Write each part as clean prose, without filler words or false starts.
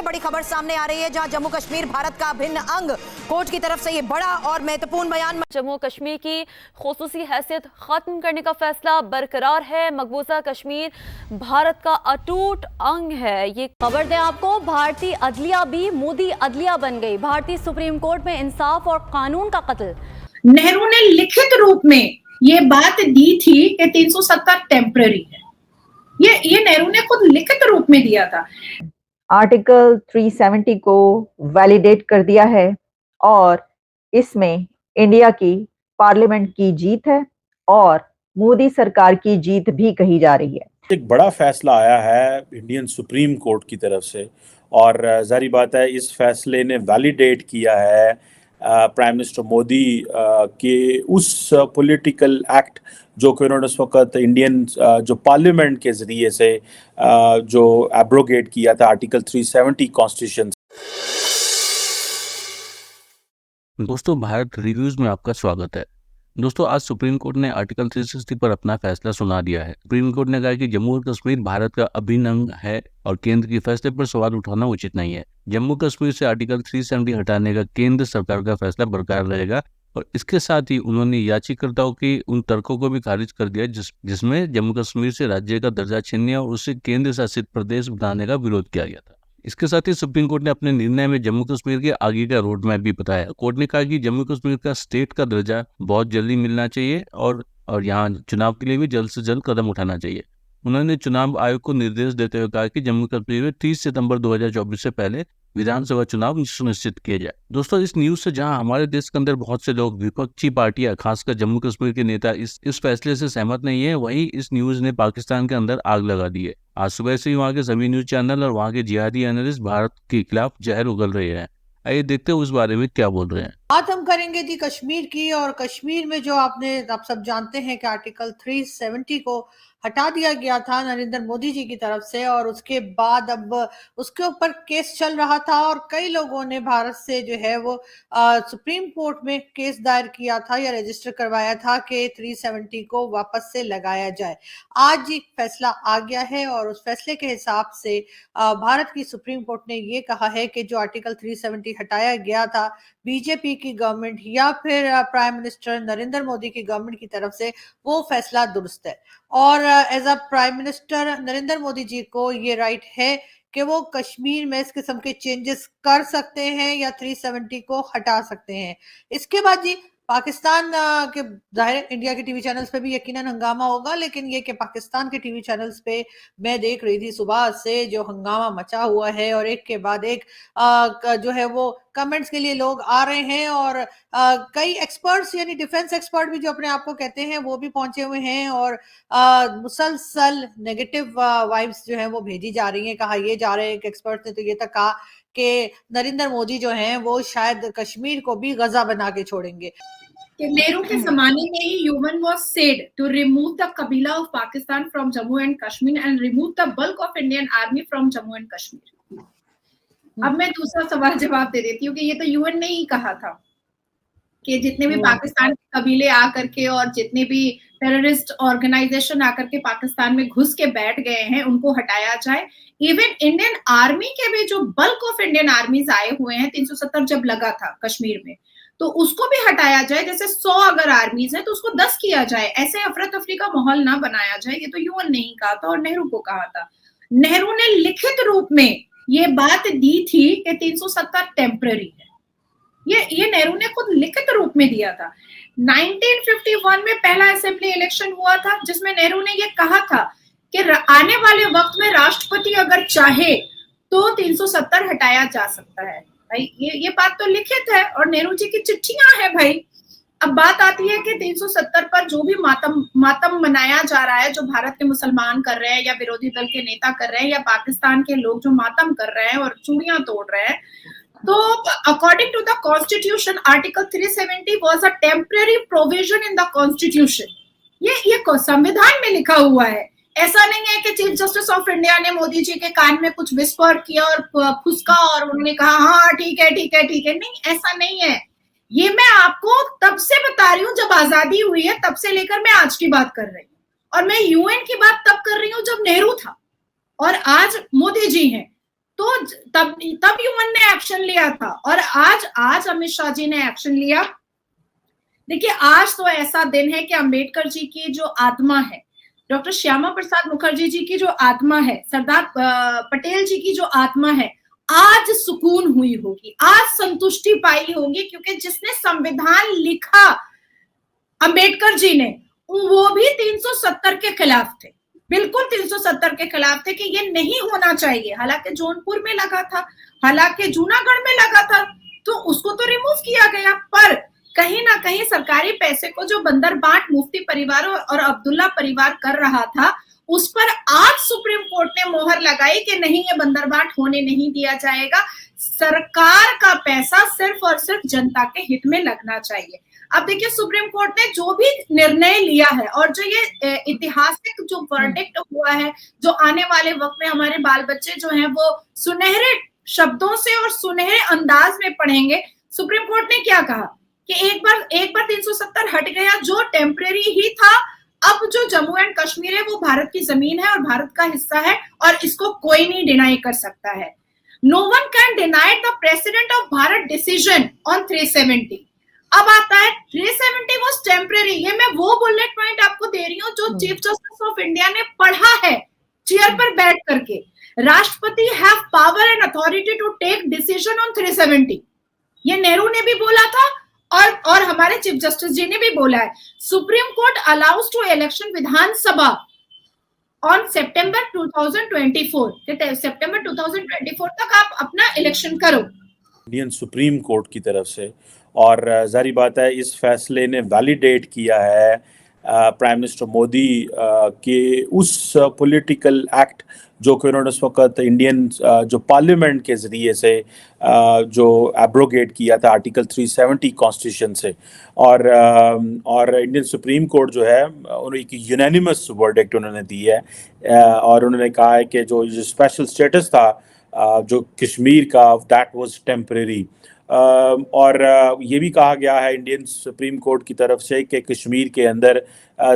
बड़ी खबर सामने आ रही है जहां जम्मू कश्मीर भारत का अभिन्न अंग। कोर्ट की तरफ से ये बड़ा और महत्वपूर्ण बयान। जम्मू कश्मीर की खुसूसी हैसियत खत्म करने का फैसला बरकरार है। मकबूजा कश्मीर भारत का अटूट अंग है। ये खबर दें आपको, भारतीय अदलिया भी मोदी अदलिया बन गई। भारतीय सुप्रीम कोर्ट में इंसाफ और कानून का कत्ल। नेहरू ने लिखित रूप में ये बात दी थी कि 370 टेम्पररी है। ये नेहरू ने खुद लिखित रूप में दिया था। आर्टिकल 370 को वैलिडेट कर दिया है और इसमें इंडिया की पार्लियामेंट की जीत है और मोदी सरकार की जीत भी कही जा रही है। एक बड़ा फैसला आया है इंडियन सुप्रीम कोर्ट की तरफ से और जाहिर बात है इस फैसले ने वैलिडेट किया है प्राइम मिनिस्टर मोदी के उस पॉलिटिकल एक्ट जो कि उन्होंने उस वक्त इंडियन जो पार्लियामेंट के ज़रिए से जो एब्रोगेट किया था आर्टिकल 370 कॉन्स्टिट्यूशन। दोस्तों, भारत रिव्यूज में आपका स्वागत है। दोस्तों, आज सुप्रीम कोर्ट ने आर्टिकल 360 पर अपना फैसला सुना दिया है। सुप्रीम कोर्ट ने कहा कि जम्मू और कश्मीर भारत का अभिन्न अंग है और केंद्र के फैसले पर सवाल उठाना उचित नहीं है। जम्मू कश्मीर से आर्टिकल 370 हटाने का केंद्र सरकार का फैसला बरकरार रहेगा और इसके साथ ही उन्होंने याचिकाकर्ताओं की उन तर्कों को भी खारिज कर दिया जिसमें जम्मू कश्मीर से राज्य का दर्जा छीनने और उसे केंद्र शासित प्रदेश बनाने का विरोध किया गया था। इसके साथ ही सुप्रीम कोर्ट ने अपने निर्णय में जम्मू कश्मीर के आगे का रोड मैप भी बताया। कोर्ट ने कहा कि जम्मू कश्मीर का स्टेट का दर्जा बहुत जल्दी मिलना चाहिए और यहाँ चुनाव के लिए भी जल्द से जल्द कदम उठाना चाहिए। उन्होंने चुनाव आयोग को निर्देश देते हुए कहा कि जम्मू कश्मीर में 30 सितंबर 2024 से पहले विधानसभा चुनाव सुनिश्चित किए जाए। दोस्तों, इस न्यूज से जहां हमारे देश के अंदर बहुत से लोग, विपक्षी पार्टियां, खासकर जम्मू कश्मीर के नेता इस फैसले से सहमत नहीं है, वहीं इस न्यूज ने पाकिस्तान के अंदर आग लगा दी है। आज सुबह से ही वहां के सभी न्यूज चैनल और वहां के जिहादी एनालिस्ट भारत के खिलाफ जहर उगल रहे हैं। आइए देखते हैं उस बारे में क्या बोल रहे हैं। बात हम करेंगे जी कश्मीर की, और कश्मीर में जो आप सब जानते हैं कि आर्टिकल 370 को हटा दिया गया था नरेंद्र मोदी जी की तरफ से, और उसके बाद अब उसके ऊपर केस चल रहा था और कई लोगों ने भारत से जो है वो सुप्रीम कोर्ट में केस दायर किया था या रजिस्टर करवाया था कि 370 को वापस से लगाया जाए। आज एक फैसला आ गया है और उस फैसले के हिसाब से भारत की सुप्रीम कोर्ट ने ये कहा है कि जो आर्टिकल 370 हटाया गया था बीजेपी की गवर्नमेंट या फिर प्राइम मिनिस्टर नरेंद्र मोदी की गवर्नमेंट की तरफ से, वो फैसला दुरुस्त है और as a prime minister Narendra Modi ji को ये राइट है कि वो कश्मीर में इस किस्म के चेंजेस कर सकते हैं या 370 को हटा सकते हैं। इसके बाद जी पाकिस्तान के, जाहिर इंडिया के टीवी चैनल्स पे भी यकीनन हंगामा होगा, लेकिन ये कि पाकिस्तान के टीवी चैनल्स पे मैं देख रही थी सुबह से जो हंगामा मचा हुआ है और एक के बाद एक जो है वो कमेंट्स के लिए लोग आ रहे हैं और कई एक्सपर्ट्स यानी डिफेंस एक्सपर्ट भी जो अपने आप को कहते हैं वो भी पहुंचे हुए हैं और मुसलसल नेगेटिव वाइब्स जो है वो भेजी जा रही हैं। कहा ये जा रहे हैं, एक्सपर्ट ने तो ये तक कहा कि नरेंद्र मोदी जो हैं वो शायद कश्मीर को भी गजा बना के छोड़ेंगे। नेहरू के जमाने में ही human was said to remove the कबीला of Pakistan from Jammu and Kashmir and remove the bulk of Indian army from Jammu and Kashmir. अब मैं दूसरा सवाल जवाब दे देती हूँ कि ये तो यूएन ने ही कहा था कि जितने भी पाकिस्तान के कबीले आकर के और जितने भी टेररिस्ट ऑर्गेनाइजेशन आकर के पाकिस्तान में घुस के बैठ गए हैं उनको हटाया जाए। इवन इंडियन आर्मी के भी जो बल्क ऑफ इंडियन आर्मीज आए हुए हैं 370 जब लगा था कश्मीर में, तो उसको भी हटाया जाए। जैसे 100 अगर आर्मीज है तो उसको 10 किया जाए, ऐसे अफरा तफरी का माहौल ना बनाया जाए। ये तो यूएन ने ही कहा था और नेहरू को कहा था। नेहरू ने लिखित रूप में ये बात दी थी कि 370 टेम्पररी है। ये नेहरू ने खुद लिखित रूप में दिया था। 1951 में पहला असेंबली इलेक्शन हुआ था जिसमें नेहरू ने ये कहा था कि आने वाले वक्त में राष्ट्रपति अगर चाहे तो 370 हटाया जा सकता है। भाई ये बात तो लिखित है और नेहरू जी की चिट्ठियां हैं भाई। अब बात आती है कि 370 पर जो भी मातम मनाया जा रहा है, जो भारत के मुसलमान कर रहे हैं या विरोधी दल के नेता कर रहे हैं या पाकिस्तान के लोग जो मातम कर रहे हैं और चूड़ियां तोड़ रहे हैं, तो according to the constitution article 370 was a temporary provision in the constitution. ये संविधान में लिखा हुआ है। ऐसा नहीं है कि चीफ जस्टिस ऑफ इंडिया ने मोदी जी के कान में कुछ विस्पर किया और फुसका और उन्होंने कहा हाँ ठीक है ठीक है ठीक है। नहीं, ऐसा नहीं है। ये मैं आपको तब से बता रही हूँ जब आजादी हुई है, तब से लेकर मैं आज की बात कर रही हूँ। और मैं यूएन की बात तब कर रही हूँ जब नेहरू था और आज मोदी जी हैं। तो तब ह्यूमन ने एक्शन लिया था, और आज अमित शाह जी ने एक्शन लिया। देखिए, आज तो ऐसा दिन है कि अंबेडकर जी की जो आत्मा है, डॉक्टर श्यामा प्रसाद मुखर्जी जी की जो आत्मा है, सरदार पटेल जी की जो आत्मा है, आज सुकून हुई होगी, आज संतुष्टि पाई होगी, क्योंकि जिसने संविधान लिखा अंबेडकर जी ने, वो भी 370 के खिलाफ थे, बिल्कुल 370 के खिलाफ थे कि ये नहीं होना चाहिए। हालांकि जौनपुर में लगा था, हालांकि जूनागढ़ में लगा था, तो उसको तो रिमूव किया गया, पर कहीं ना कहीं सरकारी पैसे को जो बंदर बाट मुफ्ती परिवार और अब्दुल्ला परिवार कर रहा था, उस पर आज सुप्रीम कोर्ट ने मोहर लगाई कि नहीं, ये बंदरबाट होने नहीं दिया जाएगा, सरकार का पैसा सिर्फ और सिर्फ जनता के हित में लगना चाहिए। अब देखिए, सुप्रीम कोर्ट ने जो भी निर्णय लिया है, और जो ये ऐतिहासिक जो वर्डिक्ट हुआ है, जो आने वाले वक्त में हमारे बाल बच्चे जो हैं वो सुनहरे शब्दों से और सुनहरे अंदाज में पढ़ेंगे। सुप्रीम कोर्ट ने क्या कहा कि एक बार 370 हट गया, जो टेम्परेरी ही था। अब जो जम्मू एंड कश्मीर है वो भारत की जमीन है और भारत का हिस्सा है, और इसको कोई नहीं डिनाई कर सकता है। No one can deny the president of Bharat decision on 370। अब आता है 370 वाज टेम्परेरी। ये मैं वो बुलेट पॉइंट आपको दे रही हूँ जो चीफ जस्टिस ऑफ इंडिया ने पढ़ा है चेयर पर बैठ करके। राष्ट्रपति have power and authority to take decision on 370। ये नेहरू ने भी बोला था, और हमारे चीफ जस्टिस जी ने भी बोला है। Supreme court allows to election Vidhan Sabha on September 2024। सितंबर 2024 तक आप अपना इलेक्शन करो, इंडियन सुप्रीम कोर्ट की तरफ से। और जारी बात है, इस फैसले ने वैलिडेट किया है प्राइम मिनिस्टर मोदी के उस पॉलिटिकल एक्ट जो कि उन्होंने उस वक्त इंडियन जो पार्लियामेंट के ज़रिए से जो एब्रोगेट किया था आर्टिकल 370 कॉन्स्टिट्यूशन से। और इंडियन सुप्रीम कोर्ट जो है, उन्होंने एक यूनानिमस वर्डिक्ट उन्होंने दी है, और उन्होंने कहा है कि जो स्पेशल स्टेटस था जो कश्मीर का, दैट वाज टेम्परेरी। और ये भी कहा गया है इंडियन सुप्रीम कोर्ट की तरफ से कि कश्मीर के अंदर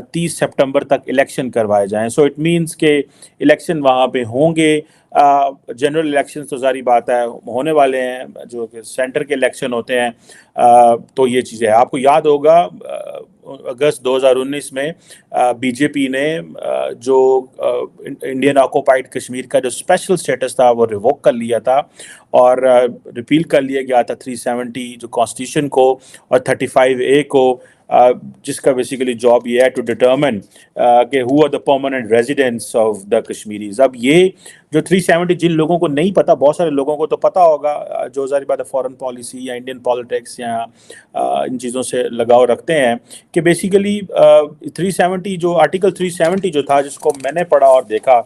30 सितंबर तक इलेक्शन करवाए जाएं। सो इट मींस के इलेक्शन वहाँ पे होंगे। जनरल इलेक्शन तो सारी बात है होने वाले हैं, जो कि सेंटर के इलेक्शन होते हैं। तो ये चीज़ें आपको याद होगा, अगस्त 2019 में बीजेपी ने जो इंडियन ऑक्युपाइड कश्मीर का जो स्पेशल स्टेटस था वो रिवोक कर लिया था, और रिपील कर लिया गया था 370 जो कॉन्स्टिट्यूशन को और 35A को, जिसका बेसिकली जॉब ये है टू डिटर्मिन कि who are the permanent residents of the Kashmiris. अब ये जो 370, जिन लोगों को नहीं पता, बहुत सारे लोगों को तो पता होगा जो ज़ाहिर बात है फॉरेन पॉलिसी या इंडियन पॉलिटिक्स या इन चीज़ों से लगाव रखते हैं, कि बेसिकली 370 जो आर्टिकल 370 जो था, जिसको मैंने पढ़ा और देखा,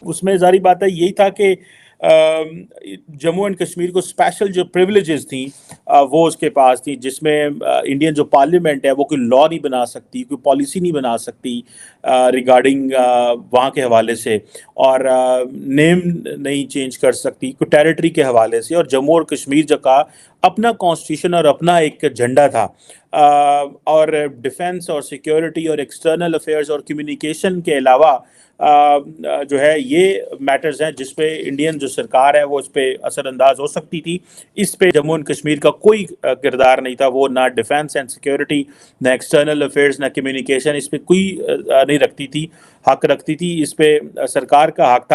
उसमें ज़ाहिर बात है यही था कि जम्मू एंड कश्मीर को स्पेशल जो प्रिविलेजेस थी वो उसके पास थी, जिसमें इंडियन जो पार्लियामेंट है वो कोई लॉ नहीं बना सकती, कोई पॉलिसी नहीं बना सकती रिगार्डिंग वहाँ के हवाले से, और नेम नहीं चेंज कर सकती कोई टेरिटरी के हवाले से। और जम्मू और कश्मीर जो का अपना कॉन्स्टिट्यूशन और अपना एक झंडा था, और डिफेंस और सिक्योरिटी और एक्सटर्नल अफेयर्स और कम्युनिकेशन के अलावा जो है ये मैटर्स हैं जिस पे इंडियन जो सरकार है वो इस पे असरअंदाज हो सकती थी। इस पे जम्मू एंड कश्मीर का कोई किरदार नहीं था, वो ना डिफेंस एंड सिक्योरिटी, ना एक्सटर्नल अफेयर्स, ना कम्युनिकेशन, इस पे कोई नहीं रखती थी, हक रखती थी। इस पे सरकार का हक था।